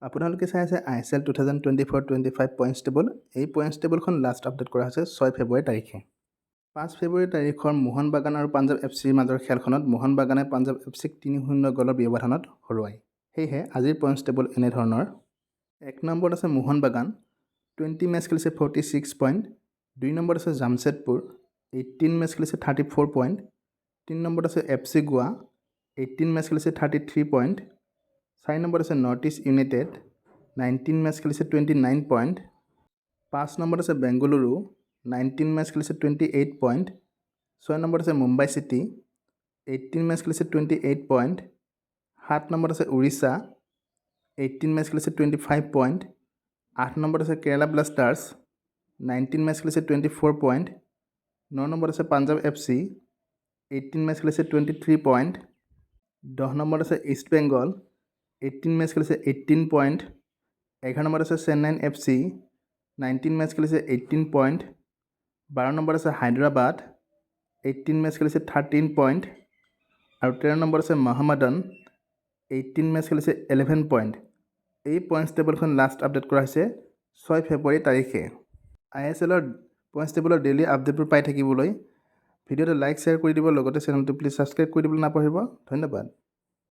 আপোনালোকে চাই আছে ISL 2024-25 পইণ্টছ টেবল। এই পইণ্টছ টেবলখন লাষ্ট আপডেট কৰা হৈছে 6 ফেব্ৰুৱাৰী তাৰিখে। 5 ফেব্ৰুৱাৰী তাৰিখৰ মোহন বাগান আৰু পাঞ্জাৱ FCৰ মাজৰ খেলখনত মোহন বাগানে পাঞ্জাৱ FCক 3-0 গ'লৰ ব্যৱধানত হৰুৱায়। সেয়েহে আজিৰ পইণ্টছ টেবল এনেধৰণৰ। 1 নম্বৰত আছে মোহন বাগান, 20 মেচ খেলিছে 46 পইণ্ট। 2 নম্বৰত আছে জামছেদপুৰ, 18 মেচ খেলিছে 34 পইণ্ট। 3 নম্বৰত আছে FC গোৱা, 18 মেচ খেলিছে 33 পইণ্ট। 4 নম্বৰত আছে নৰ্থ ইষ্ট ইউনাইটেড, 19 মেচ খেলিছে 29 পইণ্ট। 5 নম্বৰত আছে বেংগালুৰু, 19 মেচ খেলিছে 28 পইণ্ট। 6 নম্বৰত আছে মুম্বাই চিটি, 18 মেচ খেলিছে 28 পইণ্ট। 7 নম্বৰত আছে উৰিষ্যা, 18 মেচ খেলিছে 25 পইণ্ট। 8 নম্বৰত আছে কেৰালা ব্লাষ্টাৰ্ছ, 19 মেচ খেলিছে 24 পইণ্ট। 9 নম্বৰত আছে পাঞ্জাৱ FC, 18 মেচ খেলিছে 23 পইণ্ট। 10 নম্বৰত আছে ইষ্ট বেংগল, 18 মেচ খেলিছে 18 পইণ্ট। 11 নম্বৰত আছে চেন্নাই FC, 19 মেচ খেলিছে 18 পইণ্ট। 12 নম্বৰত আছে হায়দৰাবাদ, 18 মেচ খেলিছে 13 পইণ্ট। আৰু 13 নম্বৰত আছে মহম্মডন, 18 মেচ খেলিছে 11 পইণ্ট। এই পইণ্টছ টেবলখন লাষ্ট আপডেট কৰা হৈছে 6 ফেব্ৰুৱাৰী তাৰিখে। ISLৰ পইণ্টছ টেবলৰ ডেইলি আপডেটবোৰ পাই থাকিবলৈ ভিডিঅ'টো লাইক শ্বেয়াৰ কৰি দিব, লগতে চেনেলটো প্লিজ ছাবস্ক্ৰাইব কৰি দিবলৈ নাপাহৰিব। ধন্যবাদ।